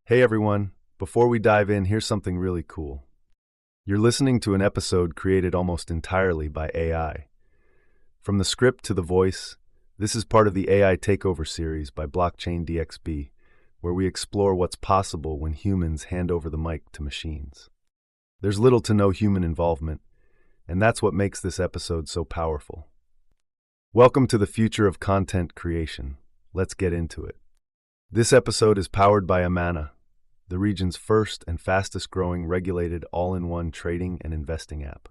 Hey everyone, before we dive in, here's something really cool. You're listening to an episode created almost entirely by AI. From the script to the voice, this is part of the AI Takeover series by Blockchain DXB, where we explore what's possible when humans hand over the mic to machines. There's little to no human involvement, and that's what makes this episode so powerful. Welcome to the future of content creation. Let's get into it. This episode is powered by Amana, the region's first and fastest growing regulated all-in-one trading and investing app.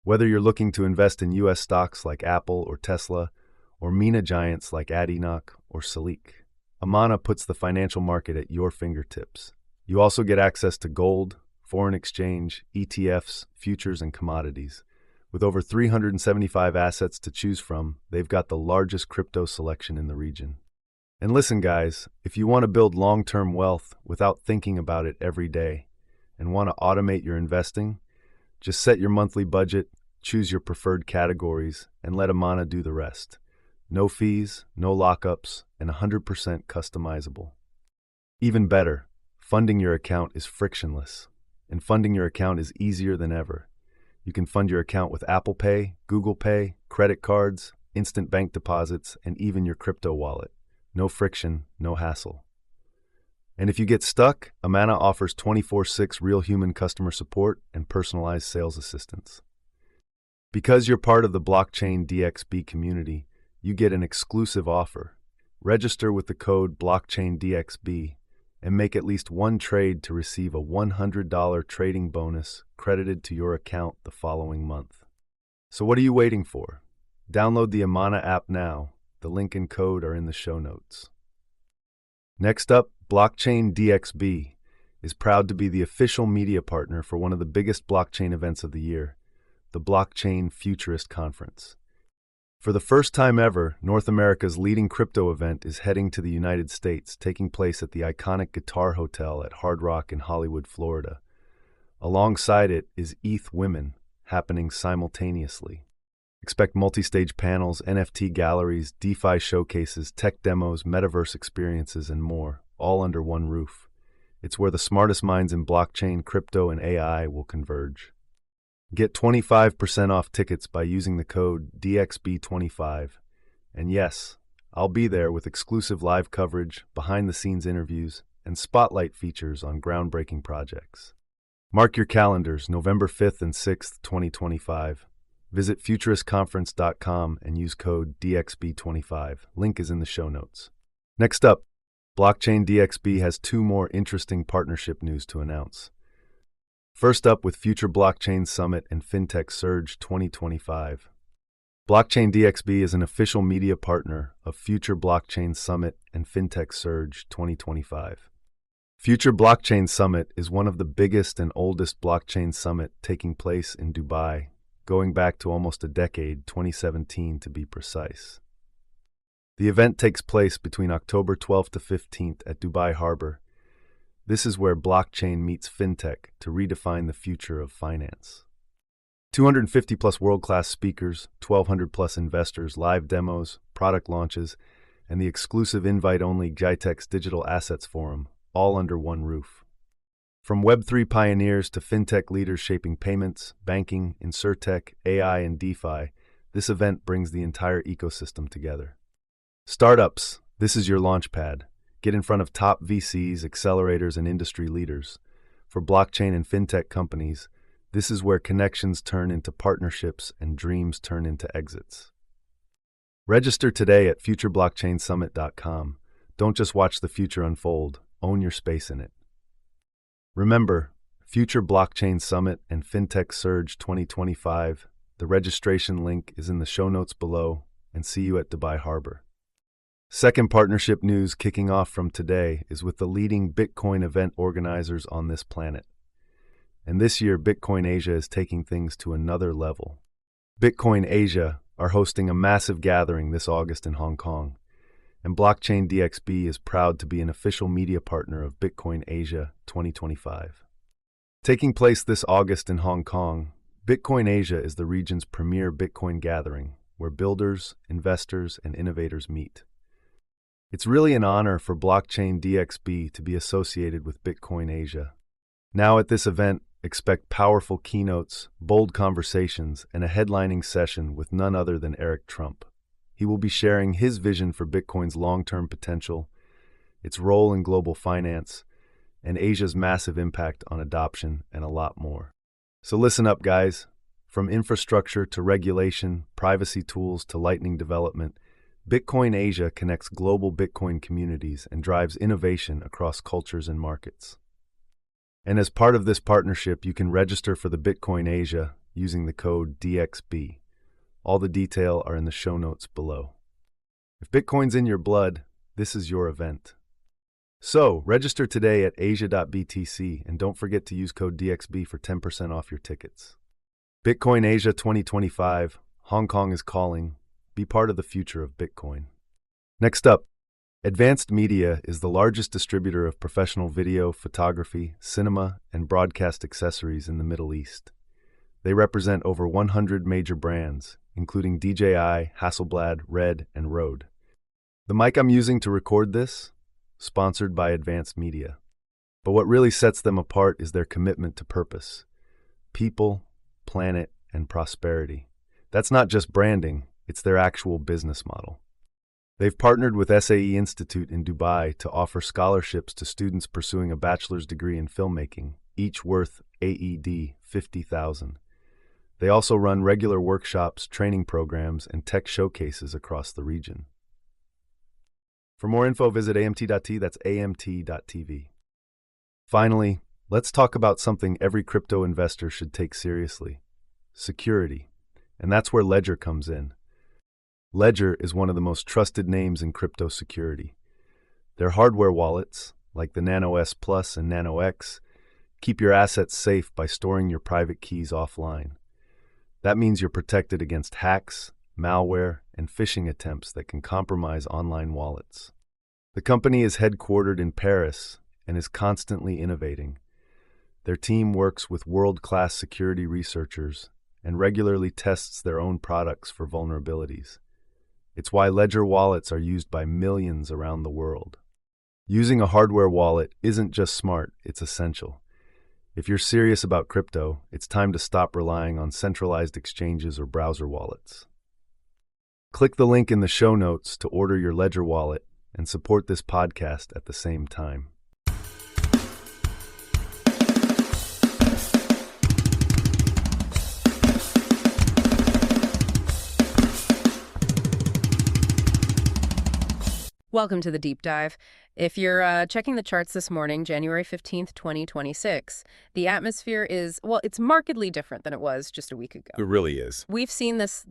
Whether you're looking to invest in US stocks like Apple or Tesla, or MENA giants like Adinoc or Salik, Amana puts the financial market at your fingertips. You also get access to gold, foreign exchange, ETFs, futures, and commodities. With over 375 assets to choose from, they've got the largest crypto selection in the region. And listen, guys, if you want to build long-term wealth without thinking about it every day and want to automate your investing, just set your monthly budget, choose your preferred categories, and let Amana do the rest. No fees, no lockups, and 100% customizable. Even better, funding your account is frictionless, and funding your account is easier than ever. You can fund your account with Apple Pay, Google Pay, credit cards, instant bank deposits, and even your crypto wallet. No friction, no hassle. And if you get stuck, Amana offers 24/6 real human customer support and personalized sales assistance. Because you're part of the Blockchain DXB community, you get an exclusive offer. Register with the code BlockchainDXB and make at least one trade to receive a $100 trading bonus credited to your account the following month. So what are you waiting for? Download the Amana app now. The link and code are in the show notes. Next up, Blockchain DXB is proud to be the official media partner for one of the biggest blockchain events of the year, the Blockchain Futurist Conference. For the first time ever, North America's leading crypto event is heading to the United States, taking place at the iconic Guitar Hotel at Hard Rock in Hollywood, Florida. Alongside it is ETH Women, happening simultaneously. Expect multi-stage panels, NFT galleries, DeFi showcases, tech demos, metaverse experiences, and more, all under one roof. It's where the smartest minds in blockchain, crypto, and AI will converge. Get 25% off tickets by using the code DXB25. And yes, I'll be there with exclusive live coverage, behind-the-scenes interviews, and spotlight features on groundbreaking projects. Mark your calendars, November 5th and 6th, 2025. Visit futuristconference.com and use code DXB25. Link is in the show notes. Next up, Blockchain DXB has two more interesting partnership news to announce. First up, with Future Blockchain Summit and Fintech Surge 2025. Blockchain DXB is an official media partner of Future Blockchain Summit and Fintech Surge 2025. Future Blockchain Summit is one of the biggest and oldest blockchain summit taking place in Dubai, going back to almost a decade, 2017 to be precise. The event takes place between October 12th to 15th at Dubai Harbour. This is where blockchain meets fintech to redefine the future of finance. 250 plus world-class speakers, 1,200 plus investors, live demos, product launches, and the exclusive invite-only GITEX Digital Assets Forum, all under one roof. From Web3 pioneers to fintech leaders shaping payments, banking, insurtech, AI, and DeFi, this event brings the entire ecosystem together. Startups, this is your launchpad. Get in front of top VCs, accelerators, and industry leaders. For blockchain and fintech companies, this is where connections turn into partnerships and dreams turn into exits. Register today at futureblockchainsummit.com. Don't just watch the future unfold, own your space in it. Remember, Future Blockchain Summit and Fintech Surge 2025. The registration link is in the show notes below, and see you at Dubai Harbour. Second partnership news kicking off from today is with the leading Bitcoin event organizers on this planet. And this year, Bitcoin Asia is taking things to another level. Bitcoin Asia are hosting a massive gathering this August in Hong Kong, and Blockchain DXB is proud to be an official media partner of Bitcoin Asia 2025. Taking place this August in Hong Kong, Bitcoin Asia is the region's premier Bitcoin gathering, where builders, investors, and innovators meet. It's really an honor for Blockchain DXB to be associated with Bitcoin Asia. Now at this event, expect powerful keynotes, bold conversations, and a headlining session with none other than Eric Trump. He will be sharing his vision for Bitcoin's long-term potential, its role in global finance, and Asia's massive impact on adoption, and a lot more. So listen up, guys. From infrastructure to regulation, privacy tools to lightning development, Bitcoin Asia connects global Bitcoin communities and drives innovation across cultures and markets. And as part of this partnership, you can register for the Bitcoin Asia using the code DXB. All the details are in the show notes below. If Bitcoin's in your blood, this is your event. So, register today at asia.btc and don't forget to use code DXB for 10% off your tickets. Bitcoin Asia 2025, Hong Kong is calling. Be part of the future of Bitcoin. Next up, Advanced Media is the largest distributor of professional video, photography, cinema, and broadcast accessories in the Middle East. They represent over 100 major brands, including DJI, Hasselblad, Red, and Rhode. The mic I'm using to record this? Sponsored by Advanced Media. But what really sets them apart is their commitment to purpose. People, planet, and prosperity. That's not just branding, it's their actual business model. They've partnered with SAE Institute in Dubai to offer scholarships to students pursuing a bachelor's degree in filmmaking, each worth AED 50,000. They also run regular workshops, training programs, and tech showcases across the region. For more info, visit amt.t, that's amt.tv. Finally, let's talk about something every crypto investor should take seriously: security. And that's where Ledger comes in. Ledger is one of the most trusted names in crypto security. Their hardware wallets, like the Nano S Plus and Nano X, keep your assets safe by storing your private keys offline. That means you're protected against hacks, malware, and phishing attempts that can compromise online wallets. The company is headquartered in Paris and is constantly innovating. Their team works with world-class security researchers and regularly tests their own products for vulnerabilities. It's why Ledger wallets are used by millions around the world. Using a hardware wallet isn't just smart, it's essential. If you're serious about crypto, it's time to stop relying on centralized exchanges or browser wallets. Click the link in the show notes to order your Ledger wallet and support this podcast at the same time. Welcome to the Deep Dive. If you're checking the charts this morning, January 15th, 2026, the atmosphere is, well, it's markedly different than it was just a week ago. It really is. We've seen this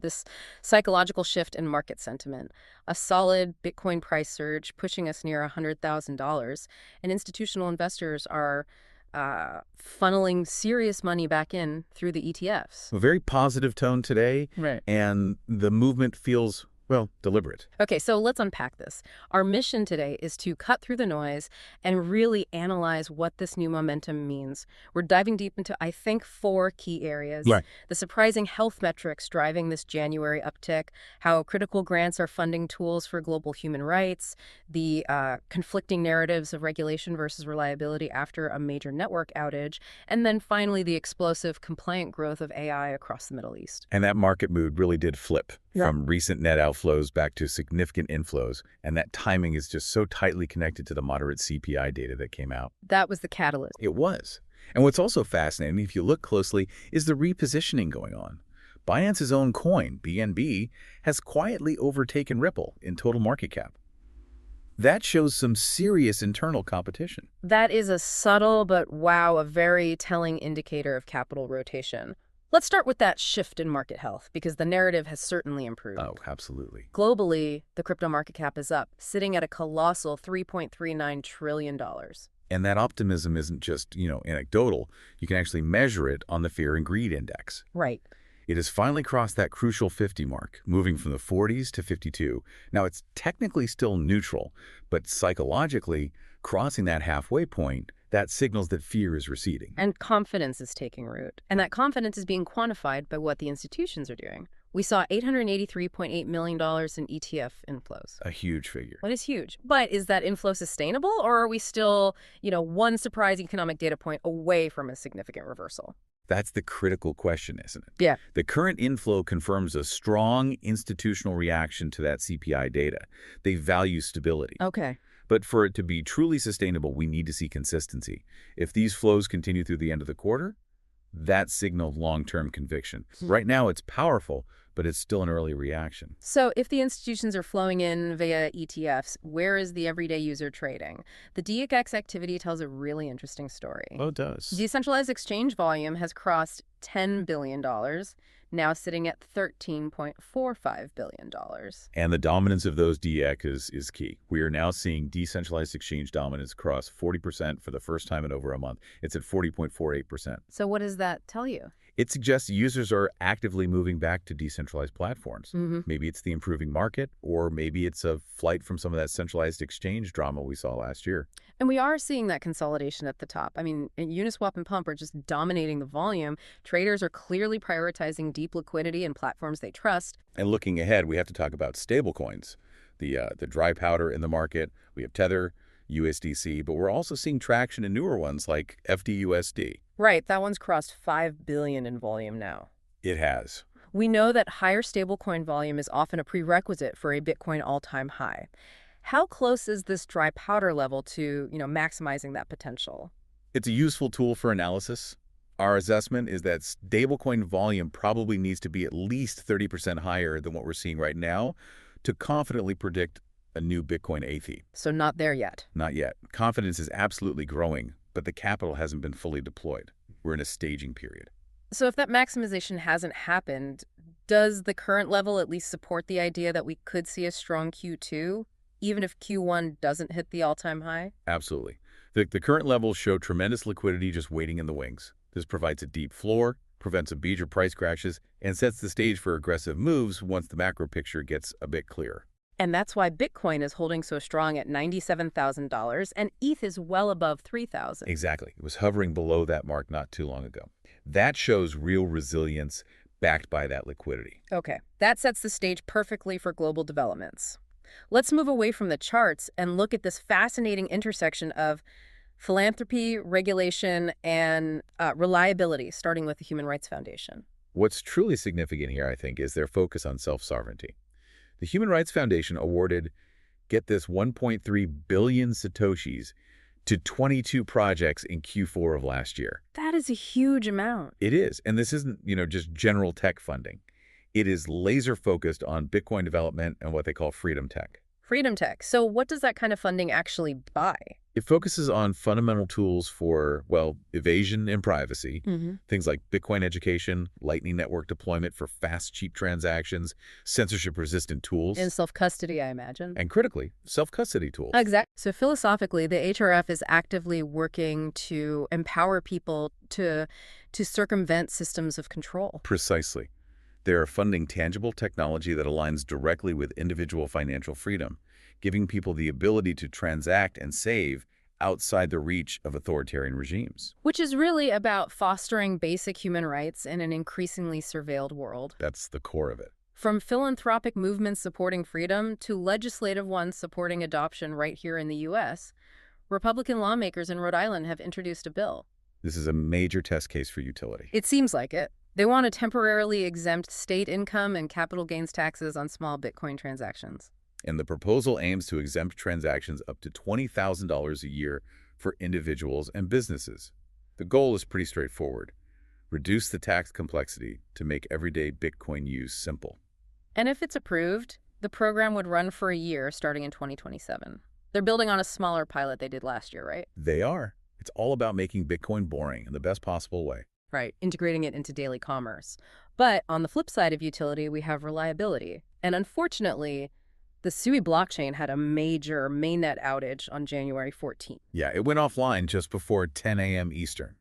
psychological shift in market sentiment, a solid Bitcoin price surge pushing us near $100,000, and institutional investors are funneling serious money back in through the ETFs. A very positive tone today, Right. And the movement feels, well, deliberate. Okay, so let's unpack this. Our mission today is to cut through the noise and really analyze what this new momentum means. We're diving deep into, I think, 4 key areas. Right. The surprising health metrics driving this January uptick, how critical grants are funding tools for global human rights, the conflicting narratives of regulation versus reliability after a major network outage, and then finally the explosive compliant growth of AI across the Middle East. And that market mood really did flip from recent net outflows back to significant inflows. And that timing is just so tightly connected to the moderate CPI data that came out. That was the catalyst. It was. And what's also fascinating, if you look closely, is the repositioning going on. Binance's own coin, BNB, has quietly overtaken Ripple in total market cap. That shows some serious internal competition. That is a subtle but, wow, a very telling indicator of capital rotation. Let's start with that shift in market health, because the narrative has certainly improved. Oh, absolutely. Globally, the crypto market cap is up, sitting at a colossal $3.39 trillion. And that optimism isn't just, anecdotal. You can actually measure it on the Fear and Greed Index. Right. It has finally crossed that crucial 50 mark, moving from the 40s to 52. Now, it's technically still neutral, but psychologically, crossing that halfway point, that signals that fear is receding. And confidence is taking root. And that confidence is being quantified by what the institutions are doing. We saw $883.8 million in ETF inflows. A huge figure. That is huge. But is that inflow sustainable, or are we still, one surprise economic data point away from a significant reversal? That's the critical question, isn't it? Yeah. The current inflow confirms a strong institutional reaction to that CPI data. They value stability. Okay. But for it to be truly sustainable, we need to see consistency. If these flows continue through the end of the quarter, that signals long-term conviction. Right now, it's powerful, but it's still an early reaction. So if the institutions are flowing in via ETFs, where is the everyday user trading? The GITEX activity tells a really interesting story. Oh, it does. Decentralized exchange volume has crossed $10 billion, now sitting at $13.45 billion. And the dominance of those DEX is key. We are now seeing decentralized exchange dominance cross 40% for the first time in over a month. It's at 40.48%. So what does that tell you? It suggests users are actively moving back to decentralized platforms. Maybe it's the improving market, or maybe it's a flight from some of that centralized exchange drama we saw last year. And we are seeing that consolidation at the top. I mean, Uniswap and Pump are just dominating the volume. Traders are clearly prioritizing deep liquidity and platforms they trust. And looking ahead, we have to talk about stablecoins, the dry powder in the market. We have Tether, USDC, but we're also seeing traction in newer ones like FDUSD. Right, that one's crossed $5 billion in volume now. It has. We know that higher stablecoin volume is often a prerequisite for a Bitcoin all-time high. How close is this dry powder level to, maximizing that potential? It's a useful tool for analysis. Our assessment is that stablecoin volume probably needs to be at least 30% higher than what we're seeing right now to confidently predict a new Bitcoin ATH. So not there yet. Not yet. Confidence is absolutely growing, but the capital hasn't been fully deployed. We're in a staging period. So if that maximization hasn't happened, does the current level at least support the idea that we could see a strong Q2, even if Q1 doesn't hit the all-time high? Absolutely. The current levels show tremendous liquidity just waiting in the wings. This provides a deep floor, prevents major price crashes, and sets the stage for aggressive moves once the macro picture gets a bit clearer. And that's why Bitcoin is holding so strong at $97,000 and ETH is well above $3,000. Exactly. It was hovering below that mark not too long ago. That shows real resilience backed by that liquidity. Okay, that sets the stage perfectly for global developments. Let's move away from the charts and look at this fascinating intersection of philanthropy, regulation, and reliability, starting with the Human Rights Foundation. What's truly significant here, I think, is their focus on self-sovereignty. The Human Rights Foundation awarded, get this, 1.3 billion Satoshis to 22 projects in Q4 of last year. That is a huge amount. It is. And this isn't, just general tech funding. It is laser-focused on Bitcoin development and what they call freedom tech. Freedom tech. So what does that kind of funding actually buy? It focuses on fundamental tools for, evasion and privacy, things like Bitcoin education, Lightning Network deployment for fast, cheap transactions, censorship-resistant tools. In self-custody, I imagine. And critically, self-custody tools. Exactly. So philosophically, the HRF is actively working to empower people to circumvent systems of control. Precisely. They are funding tangible technology that aligns directly with individual financial freedom, giving people the ability to transact and save outside the reach of authoritarian regimes. Which is really about fostering basic human rights in an increasingly surveilled world. That's the core of it. From philanthropic movements supporting freedom to legislative ones supporting adoption right here in the U.S., Republican lawmakers in Rhode Island have introduced a bill. This is a major test case for utility. It seems like it. They want to temporarily exempt state income and capital gains taxes on small Bitcoin transactions. And the proposal aims to exempt transactions up to $20,000 a year for individuals and businesses. The goal is pretty straightforward. Reduce the tax complexity to make everyday Bitcoin use simple. And if it's approved, the program would run for a year starting in 2027. They're building on a smaller pilot they did last year, right? They are. It's all about making Bitcoin boring in the best possible way. Right, integrating it into daily commerce. But on the flip side of utility, we have reliability. And unfortunately, the Sui blockchain had a major mainnet outage on January 14th. Yeah, it went offline just before 10 a.m. Eastern.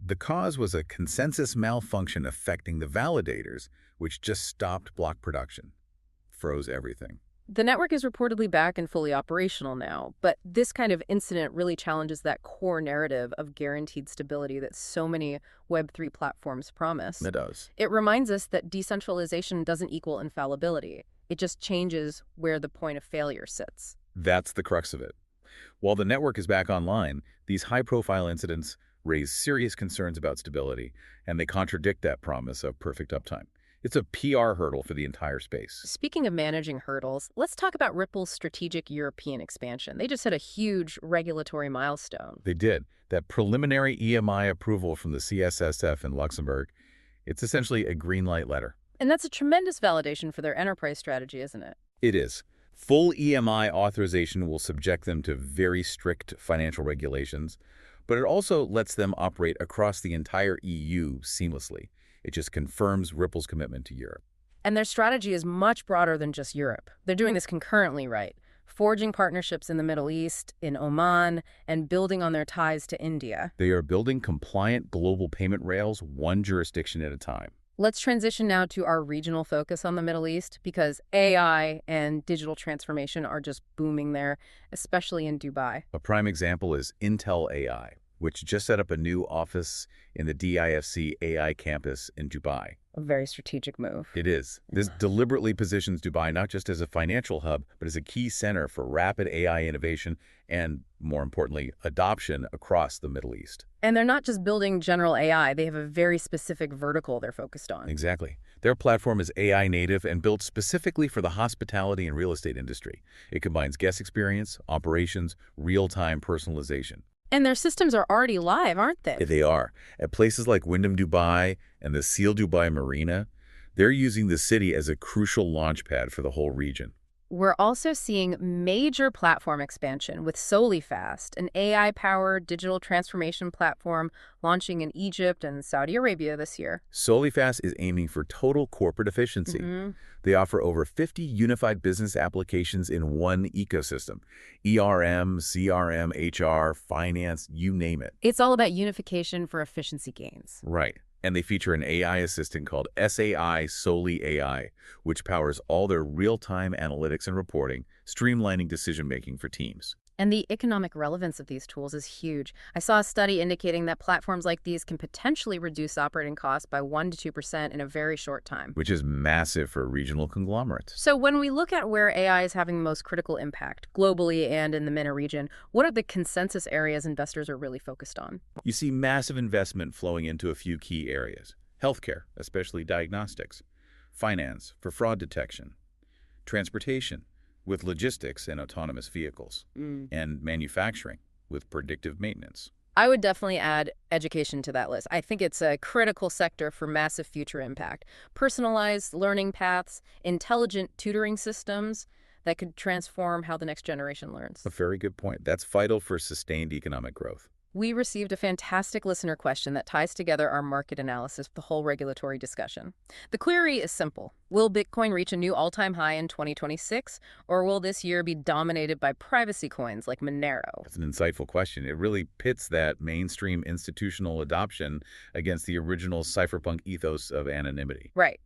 The cause was a consensus malfunction affecting the validators, which just stopped block production. Froze everything. The network is reportedly back and fully operational now, but this kind of incident really challenges that core narrative of guaranteed stability that so many Web3 platforms promise. It does. It reminds us that decentralization doesn't equal infallibility. It just changes where the point of failure sits. That's the crux of it. While the network is back online, these high-profile incidents raise serious concerns about stability, and they contradict that promise of perfect uptime. It's a PR hurdle for the entire space. Speaking of managing hurdles, let's talk about Ripple's strategic European expansion. They just hit a huge regulatory milestone. They did. That preliminary EMI approval from the CSSF in Luxembourg, it's essentially a green light letter. And that's a tremendous validation for their enterprise strategy, isn't it? It is. Full EMI authorization will subject them to very strict financial regulations, but it also lets them operate across the entire EU seamlessly. It just confirms Ripple's commitment to Europe. And their strategy is much broader than just Europe. They're doing this concurrently, right? Forging partnerships in the Middle East, in Oman, and building on their ties to India. They are building compliant global payment rails one jurisdiction at a time. Let's transition now to our regional focus on the Middle East, because AI and digital transformation are just booming there, especially in Dubai. A prime example is Intel AI, which just set up a new office in the DIFC AI campus in Dubai. A very strategic move. It is. This deliberately positions Dubai not just as a financial hub, but as a key center for rapid AI innovation and, more importantly, adoption across the Middle East. And they're not just building general AI. They have a very specific vertical they're focused on. Exactly. Their platform is AI native and built specifically for the hospitality and real estate industry. It combines guest experience, operations, real-time personalization. And their systems are already live, aren't they? They are. At places like Wyndham Dubai and the Seal Dubai Marina, they're using the city as a crucial launchpad for the whole region. We're also seeing major platform expansion with Solifast, an AI-powered digital transformation platform launching in Egypt and Saudi Arabia this year. Solifast is aiming for total corporate efficiency. They offer over 50 unified business applications in one ecosystem. ERM, CRM, HR, finance, you name it. It's all about unification for efficiency gains. Right. And they feature an AI assistant called SAI Soli AI, which powers all their real-time analytics and reporting, streamlining decision-making for teams. And the economic relevance of these tools is huge. I saw a study indicating that platforms like these can potentially reduce operating costs by 1% to 2% in a very short time. Which is massive for regional conglomerates. So when we look at where AI is having the most critical impact, globally and in the MENA region, what are the consensus areas investors are really focused on? You see massive investment flowing into a few key areas. Healthcare, especially diagnostics. Finance, for fraud detection. Transportation, with logistics and autonomous vehicles, and manufacturing with predictive maintenance. I would definitely add education to that list. I think it's a critical sector for massive future impact. Personalized learning paths, intelligent tutoring systems that could transform how the next generation learns. A very good point. That's vital for sustained economic growth. We received a fantastic listener question that ties together our market analysis with the whole regulatory discussion. The query is simple. Will Bitcoin reach a new all-time high in 2026, or will this year be dominated by privacy coins like Monero? That's an insightful question. It really pits that mainstream institutional adoption against the original cypherpunk ethos of anonymity. Right.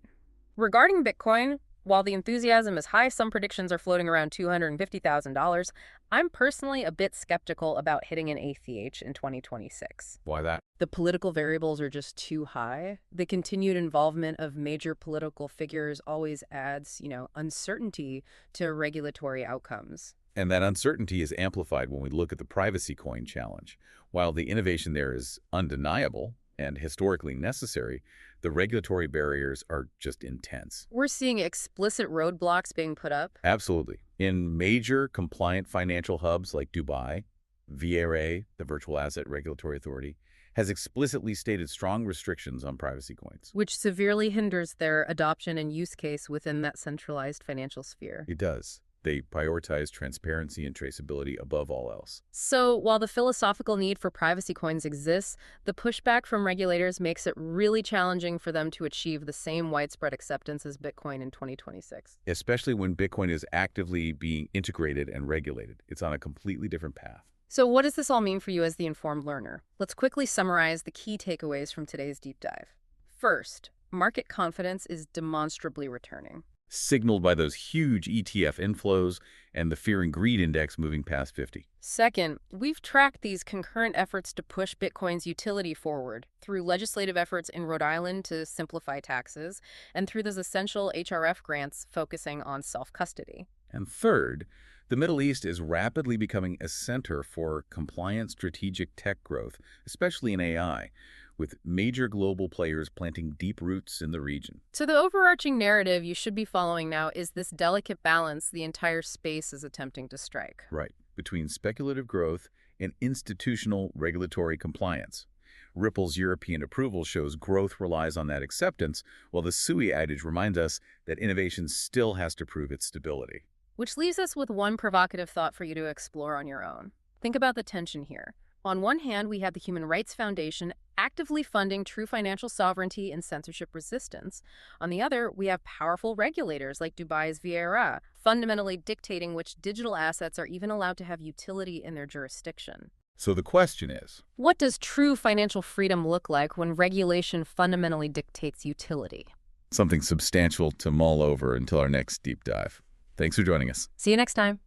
Regarding Bitcoin, while the enthusiasm is high, some predictions are floating around $250,000. I'm personally a bit skeptical about hitting an ATH in 2026. Why that? The political variables are just too high. The continued involvement of major political figures always adds, uncertainty to regulatory outcomes. And that uncertainty is amplified when we look at the privacy coin challenge. While the innovation there is undeniable and historically necessary, the regulatory barriers are just intense. We're seeing explicit roadblocks being put up. Absolutely. In major compliant financial hubs like Dubai, VRA, the Virtual Asset Regulatory Authority, has explicitly stated strong restrictions on privacy coins. Which severely hinders their adoption and use case within that centralized financial sphere. It does. They prioritize transparency and traceability above all else. So while the philosophical need for privacy coins exists, the pushback from regulators makes it really challenging for them to achieve the same widespread acceptance as Bitcoin in 2026. Especially when Bitcoin is actively being integrated and regulated. It's on a completely different path. So what does this all mean for you as the informed learner? Let's quickly summarize the key takeaways from today's deep dive. First, market confidence is demonstrably returning. signaled by those huge ETF inflows and the fear and greed index moving past 50. Second, we've tracked these concurrent efforts to push Bitcoin's utility forward through legislative efforts in Rhode Island to simplify taxes and through those essential HRF grants focusing on self-custody. And third, the Middle East is rapidly becoming a center for compliant strategic tech growth, especially in AI, with major global players planting deep roots in the region. So the overarching narrative you should be following now is this delicate balance the entire space is attempting to strike. Right, between speculative growth and institutional regulatory compliance. Ripple's European approval shows growth relies on that acceptance, while the SUI adage reminds us that innovation still has to prove its stability. Which leaves us with one provocative thought for you to explore on your own. Think about the tension here. On one hand, we have the Human Rights Foundation actively funding true financial sovereignty and censorship resistance. On the other, we have powerful regulators like Dubai's VRA, fundamentally dictating which digital assets are even allowed to have utility in their jurisdiction. So the question is, What does true financial freedom look like when regulation fundamentally dictates utility? something substantial to mull over until our next deep dive. Thanks for joining us. See you next time.